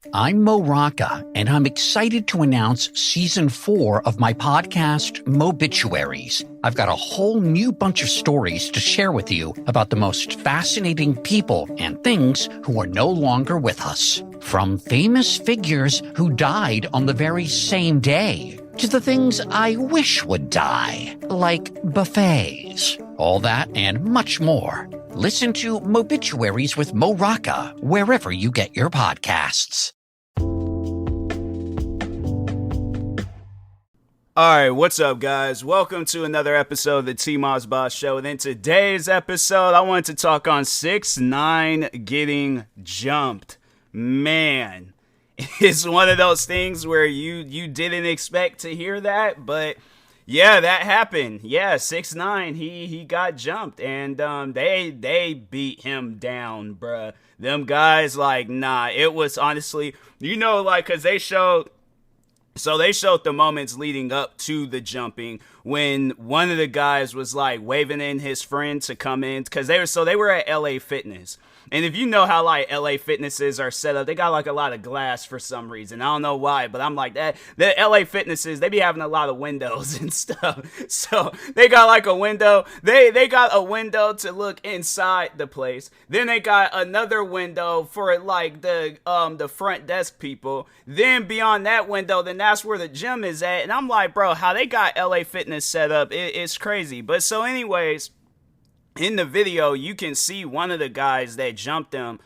I'm Mo Rocca, and I'm excited to announce Season 4 of my podcast, Mobituaries. I've got a whole new bunch of stories to share with you about the most fascinating people and things who are no longer with us. From famous figures who died on the very same day, to the things I wish would die, like buffets. All that and much more. Listen to Mobituaries with Mo Rocca wherever you get your podcasts. Alright, what's up guys? Welcome to another episode of the TMossBoss Show. And in today's episode, I wanted to talk on 6ix9ine getting jumped. Man, it's one of those things where you didn't expect to hear that, but yeah, that happened. Yeah, 6ix9ine, he got jumped, and they beat him down, bruh. Them guys, like, nah, it was honestly, cause they showed the moments leading up to the jumping when one of the guys was like waving in his friend to come in, because they were at LA Fitness. And if you know how like LA Fitnesses are set up, they got like a lot of glass for some reason. I don't know why, but I'm like that. The LA Fitnesses, they be having a lot of windows and stuff. So they got like a window. They got a window to look inside the place. Then they got another window for like the front desk people. Then beyond that window, then that's where the gym is at. And I'm like, bro, how they got LA Fitness set up, it's crazy. But so anyways, in the video, you can see one of the guys that jumped him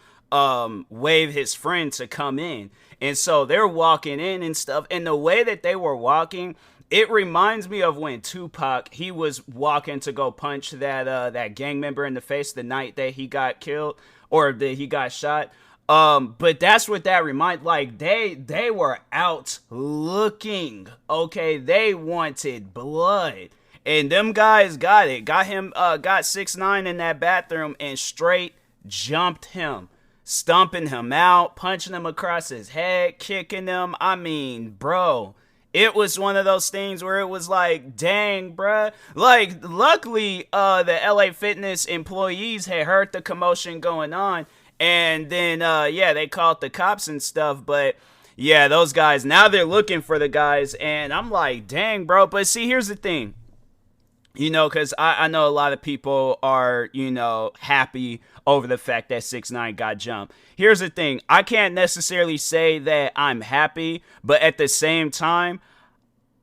wave his friend to come in. And so they're walking in and stuff. And the way that they were walking, it reminds me of when Tupac, he was walking to go punch that gang member in the face the night that he got killed or that he got shot. But that's what that reminds, like, they were out looking, okay? They wanted blood. And them guys got it. Got 6ix9ine in that bathroom and straight jumped him. Stomping him out, punching him across his head, kicking him. I mean, bro, it was one of those things where it was like, dang, bruh. Like, luckily, the LA Fitness employees had heard the commotion going on. And then, they called the cops and stuff. But, yeah, those guys, now they're looking for the guys. And I'm like, dang, bro. But see, here's the thing. Because I know a lot of people are, happy over the fact that 6ix9ine got jumped. Here's the thing. I can't necessarily say that I'm happy, but at the same time,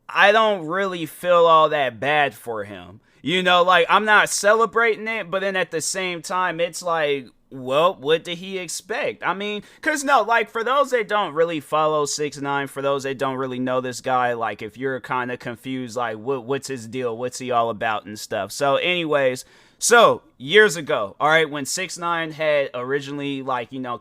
I don't really feel all that bad for him. I'm not celebrating it, but then at the same time, it's like, well, what did he expect? I mean, because for those that don't really follow 6ix9ine, for those that don't really know this guy, like, if you're kind of confused, like, what's his deal? What's he all about and stuff? So, anyways, years ago, all right, when 6ix9ine had originally,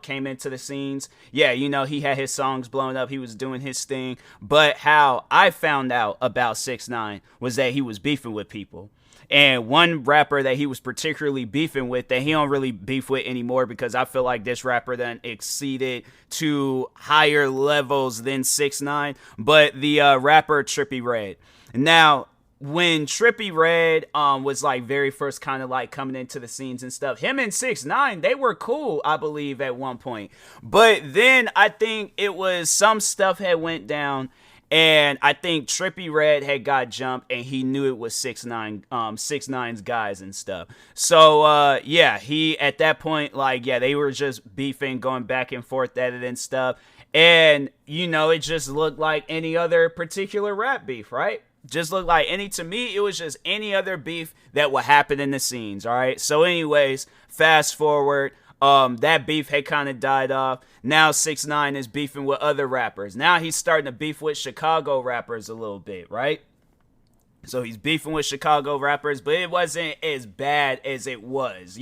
came into the scenes, yeah, he had his songs blown up, he was doing his thing, but how I found out about 6ix9ine was that he was beefing with people. And one rapper that he was particularly beefing with that he don't really beef with anymore, because I feel like this rapper then exceeded to higher levels than 6ix9ine, but the rapper Trippie Redd. Now, when Trippie Redd was like very first kind of like coming into the scenes and stuff, him and 6ix9ine, they were cool, I believe, at one point. But then I think it was some stuff had went down. And I think Trippie Redd had got jumped, and he knew it was 6ix9ine's guys and stuff. So, he, at that point, they were just beefing, going back and forth at it and stuff. And, it just looked like any other particular rap beef, right? Just looked like to me, it was just any other beef that would happen in the scenes, all right? So, anyways, fast forward. That beef had kind of died off. Now 6ix9ine is beefing with other rappers. Now he's starting to beef with Chicago rappers a little bit, right? So he's beefing with Chicago rappers, but it wasn't as bad as it was,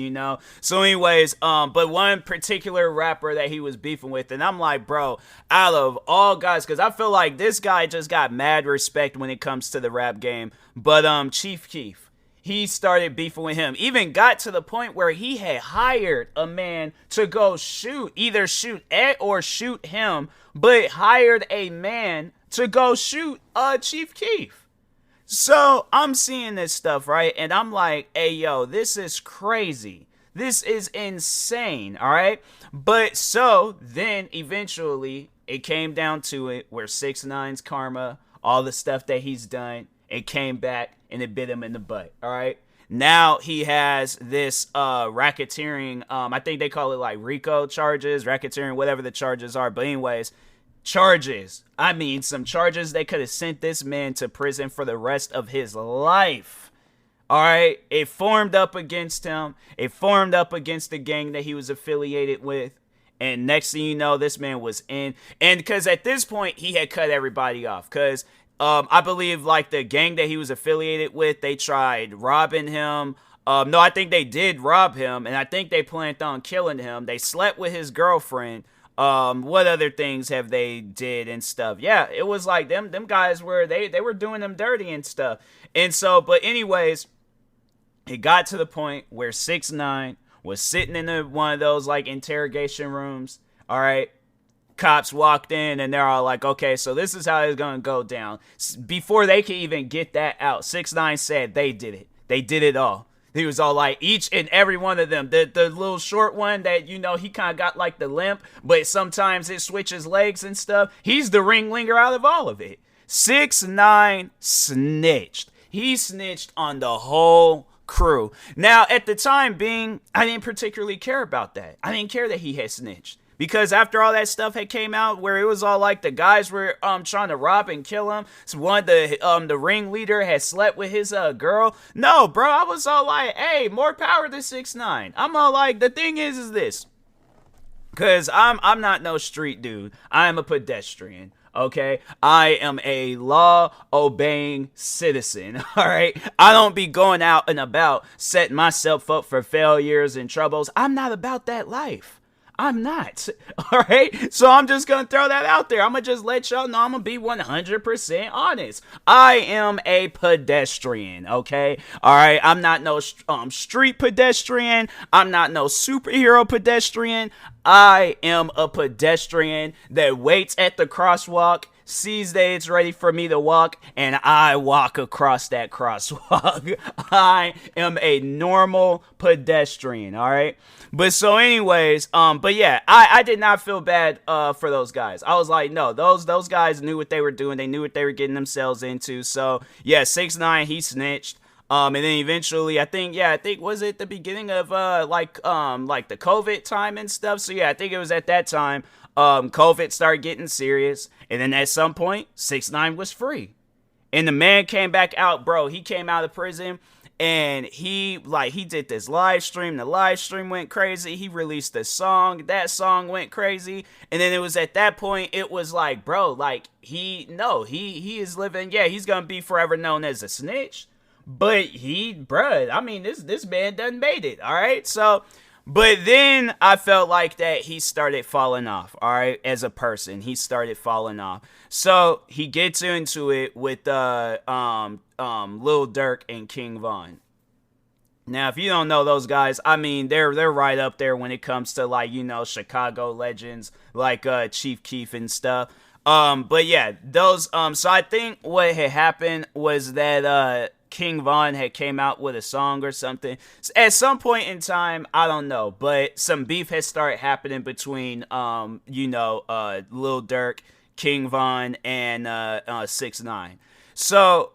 So anyways, but one particular rapper that he was beefing with, and I'm like, bro, out of all guys, because I feel like this guy just got mad respect when it comes to the rap game, but Chief Keef. He started beefing with him. Even got to the point where he had hired a man to go either shoot at or shoot him, but hired a man to go shoot Chief Keef. So I'm seeing this stuff, right? And I'm like, hey, yo, this is crazy. This is insane, all right? But so then eventually it came down to it where 6ix9ine's karma, all the stuff that he's done, it came back and it bit him in the butt, all right? Now he has this racketeering, I think they call it like RICO charges, racketeering, whatever the charges are. But anyways, charges. I mean, some charges that could have sent this man to prison for the rest of his life. All right, it formed up against him. It formed up against the gang that he was affiliated with. And next thing you know, this man was in. And because at this point, he had cut everybody off. Because I believe like the gang that he was affiliated with, they tried robbing him. No, I think they did rob him. And I think they planned on killing him. They slept with his girlfriend. What other things have they did and stuff? Yeah, it was like them guys were, they were doing them dirty and stuff. And so, but anyways, it got to the point where 6ix9ine was sitting in one of those like interrogation rooms. All right. Cops walked in and they're all like, okay, so this is how it's going to go down. Before they could even get that out, 6ix9ine said they did it. They did it all. He was all like, each and every one of them. The little short one that, you know, he kind of got like the limp, but sometimes it switches legs and stuff. He's the ringleader out of all of it. 6ix9ine snitched. He snitched on the whole crew. Now, at the time being, I didn't particularly care about that. I didn't care that he had snitched. Because after all that stuff had came out, where it was all like the guys were trying to rob and kill him, so the ringleader had slept with his girl. No, bro, I was all like, hey, more power to 6ix9ine. I'm all like, the thing is this, because I'm not no street dude. I am a pedestrian. Okay, I am a law-obeying citizen, all right? I don't be going out and about setting myself up for failures and troubles. I'm not about that life. I'm not, all right? So I'm just going to throw that out there. I'm going to just let y'all know I'm going to be 100% honest. I am a pedestrian, okay? All right? I'm not no street pedestrian. I'm not no superhero pedestrian. I am a pedestrian that waits at the crosswalk, sees that it's ready for me to walk, and I walk across that crosswalk. I am a normal pedestrian, all right? But so anyways, but yeah, I did not feel bad for those guys. I was like, no, those guys knew what they were doing. They knew what they were getting themselves into. So yeah, 6ix9ine, he snitched. And then eventually, I think was it the beginning of like the COVID time and stuff. So yeah, I think it was at that time COVID started getting serious, and then at some point 6ix9ine was free, and the man came back out, bro. He came out of prison. And he did this live stream. The live stream went crazy. He released a song. That song went crazy. And then it was at that point, it was like, bro, like, he is living. Yeah, he's going to be forever known as a snitch. But I mean, this man done made it. All right. So, but then I felt like that he started falling off. All right. As a person, he started falling off. So he gets into it with Lil Durk and King Von. Now, if you don't know those guys, I mean, they're right up there when it comes to, like, you know, Chicago legends like Chief Keef and stuff. But yeah, those so I think what had happened was that King Von had came out with a song or something. At some point in time, I don't know, but some beef has started happening between Lil Durk, King Von, and 6ix9ine. So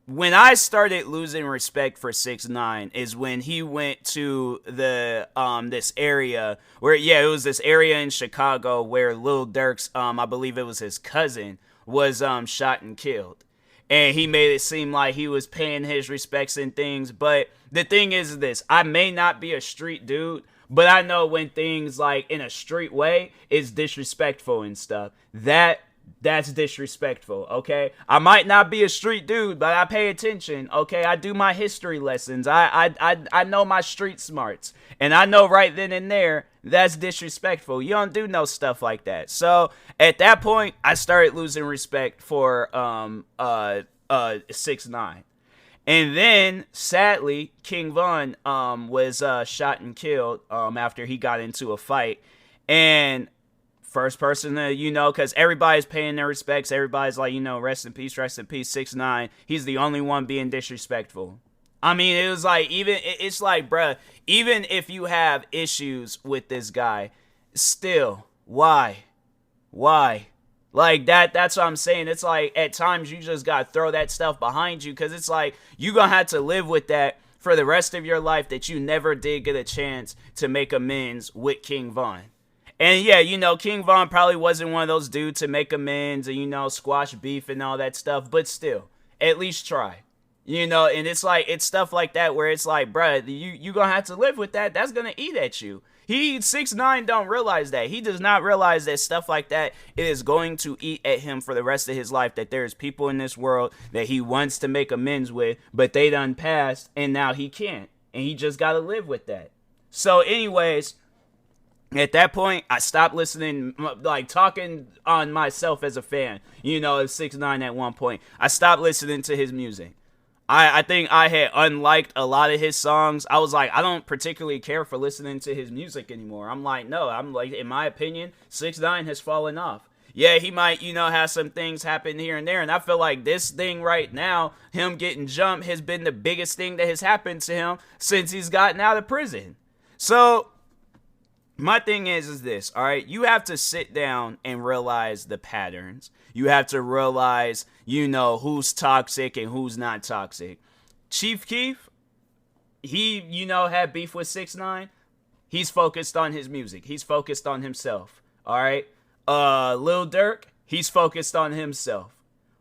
when I started losing respect for 6ix9ine is when he went to the this area where, yeah, it was this area in Chicago where Lil Durk's I believe it was his cousin was shot and killed. And he made it seem like he was paying his respects and things. But the thing is this, I may not be a street dude, but I know when things like in a street way is disrespectful and stuff. That's disrespectful, okay? I might not be a street dude, but I pay attention, okay? I do my history lessons. I know my street smarts. And I know right then and there, that's disrespectful. You don't do no stuff like that. So, at that point, I started losing respect for 6ix9ine. And then, sadly, King Von was shot and killed after he got into a fight. And first person to, you know, because everybody's paying their respects. Everybody's like, you know, rest in peace, 6ix9ine. He's the only one being disrespectful. I mean, it was like, it's like, bruh, even if you have issues with this guy, still, why? Why? Like that's what I'm saying. It's like at times you just gotta throw that stuff behind you, because it's like you gonna have to live with that for the rest of your life, that you never did get a chance to make amends with King Von. And yeah, King Von probably wasn't one of those dudes to make amends and, squash beef and all that stuff, but still, at least try. And it's like, it's stuff like that where it's like, bruh, you gonna have to live with that. That's gonna eat at you. 6ix9ine don't realize that. He does not realize that stuff like that is going to eat at him for the rest of his life, that there's people in this world that he wants to make amends with, but they done passed, and now he can't. And he just gotta live with that. So anyways, at that point, I stopped listening, like talking on myself as a fan, of 6ix9ine at one point. I stopped listening to his music. I think I had unliked a lot of his songs. I was like, I don't particularly care for listening to his music anymore. I'm like, no, in my opinion, 6ix9ine has fallen off. Yeah, he might, have some things happen here and there. And I feel like this thing right now, him getting jumped, has been the biggest thing that has happened to him since he's gotten out of prison. So my thing is this, all right? You have to sit down and realize the patterns. You have to realize, who's toxic and who's not toxic. Chief Keef, he, had beef with 6ix9ine. He's focused on his music. He's focused on himself, all right? Lil Durk, he's focused on himself.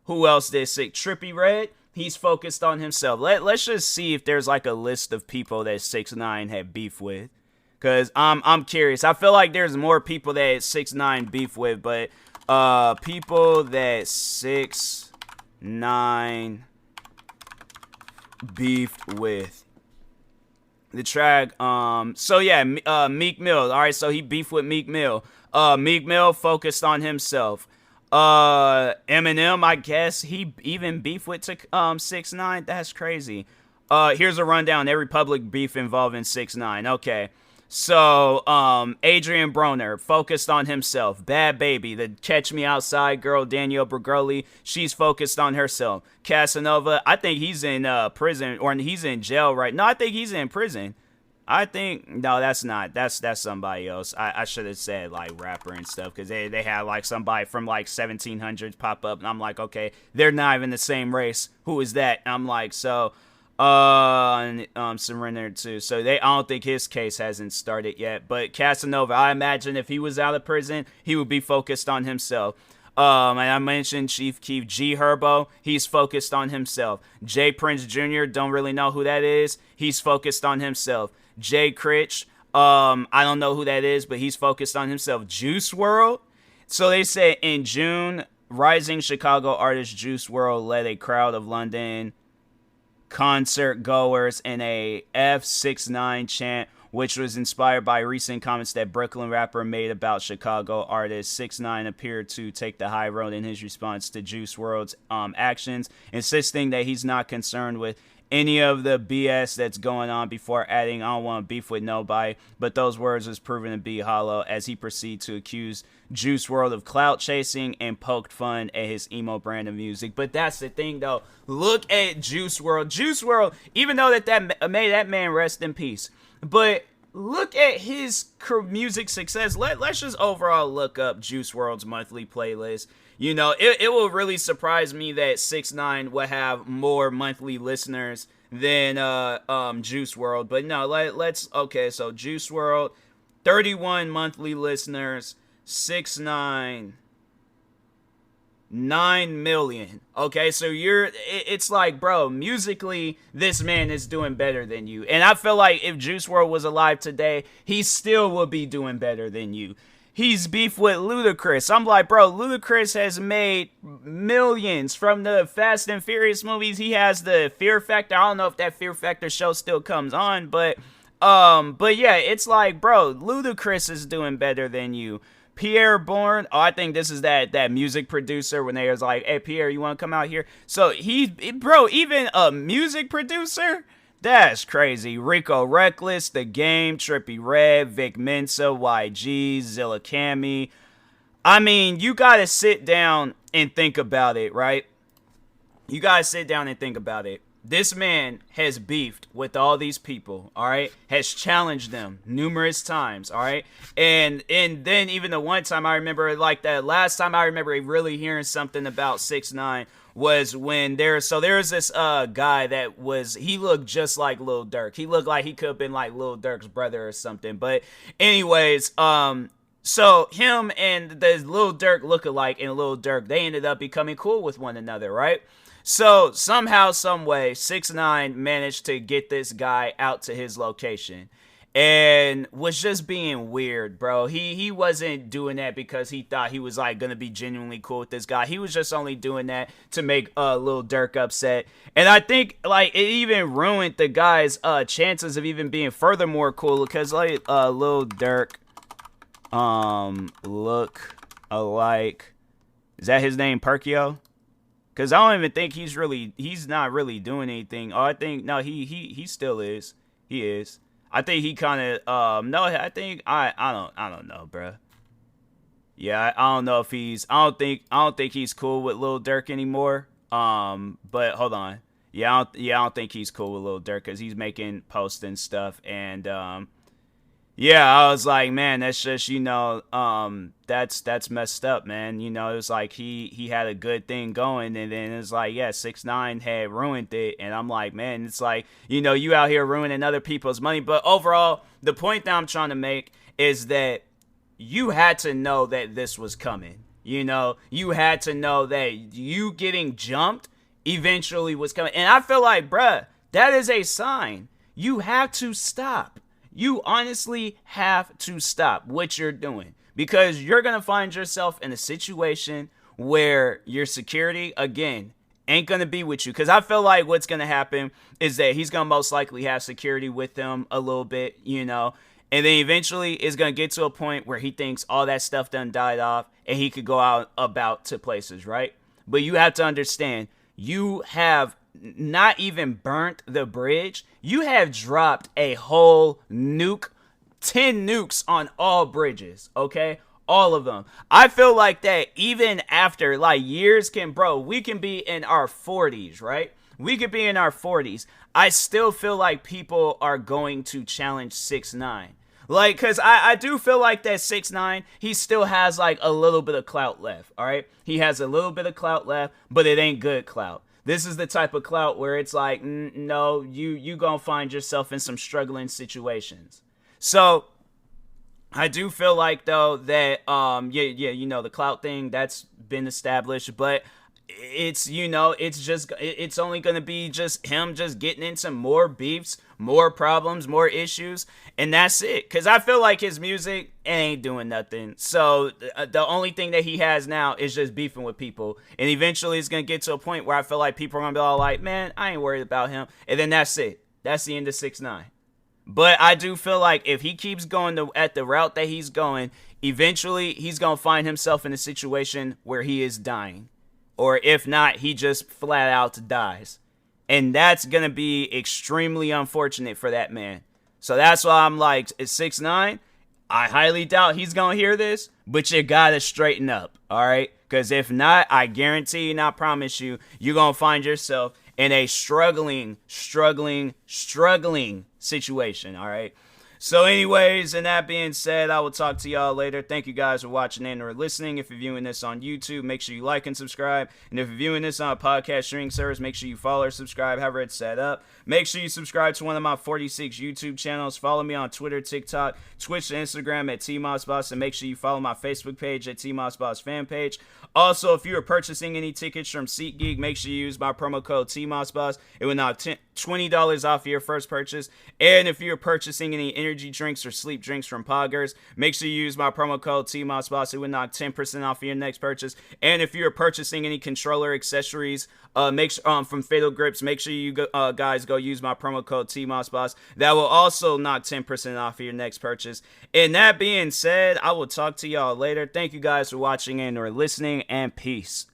Who else did sick? Trippie Redd, he's focused on himself. Let's just see if there's like a list of people that 6ix9ine had beef with. Because I'm curious. I feel like there's more people that 6ix9ine beef with, but people that 6ix9ine beefed with. The track, so yeah, Meek Mill. All right, so he beefed with Meek Mill. Meek Mill focused on himself. Eminem, I guess he even beefed with 6ix9ine. That's crazy. Here's a rundown. Every public beef involving 6ix9ine. Okay. So, Adrian Broner focused on himself. Bad Baby, the Catch Me Outside girl, Danielle Bregoli, she's focused on herself. Casanova, I think he's in prison, or he's in jail right now. No, I think he's in prison. No, that's not. That's somebody else. I should have said like rapper and stuff, because they had like somebody from like 1700s pop up, and I'm like, okay, they're not even the same race. Who is that? And I'm like, so. Surrendered too. So I don't think his case hasn't started yet. But Casanova, I imagine if he was out of prison, he would be focused on himself. And I mentioned Chief Keef. G Herbo, he's focused on himself. Jay Prince Jr., don't really know who that is. He's focused on himself. Jay Critch, I don't know who that is, but he's focused on himself. Juice WRLD. So they said in June, rising Chicago artist Juice WRLD led a crowd of London concert goers in a F6ix9ine chant, which was inspired by recent comments that Brooklyn rapper made about Chicago artist. 6ix9ine appeared to take the high road in his response to Juice WRLD's actions, insisting that he's not concerned with any of the BS that's going on, before adding, I don't want to beef with nobody, but those words was proven to be hollow as he proceeded to accuse Juice WRLD of clout chasing and poked fun at his emo brand of music. But that's the thing though, look at Juice WRLD. Juice WRLD, even though that may that man rest in peace, but look at his music success. Let's just overall look up Juice WRLD's monthly playlist. It will really surprise me that 6ix9ine would have more monthly listeners than Juice WRLD. But no, let's okay. So Juice WRLD, 31 monthly listeners. 6ix9ine, 9 million. Okay, so it's like, bro, musically, this man is doing better than you. And I feel like if Juice WRLD was alive today, he still would be doing better than you. He's beef with Ludacris. I'm like, bro, Ludacris has made millions from the Fast and Furious movies. He has the Fear Factor. I don't know if that Fear Factor show still comes on, but yeah, it's like, bro, Ludacris is doing better than you. Pierre Bourne, I think this is that music producer when they was like, hey, Pierre, you want to come out here? So bro, even a music producer? That's crazy. Rico Reckless, The Game, Trippie Redd, Vic Mensa, YG, Zilla Cami. I mean, you got to sit down and think about it, right? You got to sit down and think about it. This man has beefed with all these people, all right? Has challenged them numerous times, all right? And then even the one time I remember, like that last time I remember really hearing something about 6ix9ine was when there's this guy that he looked just like Lil Durk. He looked like he could have been like Lil Durk's brother or something. But anyways, so him and the Lil Durk lookalike and Lil Durk, they ended up becoming cool with one another, right? So somehow, some way, 6ix9ine managed to get this guy out to his location and was just being weird, bro. He wasn't doing that because he thought he was like gonna be genuinely cool with this guy. He was just only doing that to make Lil Durk upset. And I think like it even ruined the guy's chances of even being furthermore cool because like Lil Durk look alike. Is that his name, Perkio? Because I don't even think he's not really doing anything. Oh, I think, no, he still is. He is. I think he kind of, no, I think, I don't know, bro. Yeah, I don't know if I don't think he's cool with Lil Durk anymore. But hold on. I don't think he's cool with Lil Durk because he's making posts and stuff. And, yeah, I was like, man, that's just, that's messed up, man. It was like he had a good thing going, and then it's like, yeah, 6ix9ine had ruined it, and I'm like, man, it's like, you out here ruining other people's money. But overall, the point that I'm trying to make is that you had to know that this was coming. You had to know that you getting jumped eventually was coming. And I feel like, bruh, that is a sign. You have to stop. You honestly have to stop what you're doing because you're going to find yourself in a situation where your security, again, ain't going to be with you. Because I feel like what's going to happen is that he's going to most likely have security with him a little bit, and then eventually it's going to get to a point where he thinks all that stuff done died off and he could go out about to places, right? But you have to understand, you have not even burnt the bridge. You have dropped a whole nuke, 10 nukes on all bridges, okay? All of them. I feel like that even after like years we can be in our 40s, right? We could be in our 40s. I still feel like people are going to challenge 6ix9ine. Like, because I do feel like that 6ix9ine, he still has like a little bit of clout left, all right? He has a little bit of clout left, but it ain't good clout. This is the type of clout where it's like, no, you gonna find yourself in some struggling situations. So I do feel like though that the clout thing that's been established, but it's it's only gonna be just him just getting into more beefs, more problems, more issues, and that's it. Cause I feel like his music ain't doing nothing. So the only thing that he has now is just beefing with people, and eventually it's gonna get to a point where I feel like people are gonna be all like, man, I ain't worried about him, and then that's it. That's the end of 6ix9ine. But I do feel like if he keeps going at the route that he's going, eventually he's gonna find himself in a situation where he is dying. Or if not, he just flat out dies. And that's going to be extremely unfortunate for that man. So that's why I'm like, it's 6ix9ine. I highly doubt he's going to hear this, but you got to straighten up, all right? Because if not, I guarantee you and I promise you, you're going to find yourself in a struggling situation, all right? So anyways, and that being said, I will talk to y'all later. Thank you guys for watching and or listening. If you're viewing this on YouTube, make sure you like and subscribe. And if you're viewing this on a podcast streaming service, make sure you follow or subscribe, however it's set up. Make sure you subscribe to one of my 46 YouTube channels. Follow me on Twitter, TikTok, Twitch, and Instagram at TMossBoss. And make sure you follow my Facebook page at TMossBoss fan page. Also, if you are purchasing any tickets from SeatGeek, make sure you use my promo code TMossBoss. It will knock $20 off your first purchase. And if you're purchasing any energy drinks or sleep drinks from Poggers, make sure you use my promo code TMossBoss. It will knock 10% off your next purchase. And if you're purchasing any controller accessories from Fatal Grips, make sure you guys go use my promo code TMossBoss. That will also knock 10% off your next purchase. And that being said, I will talk to y'all later. Thank you guys for watching and or listening, and peace.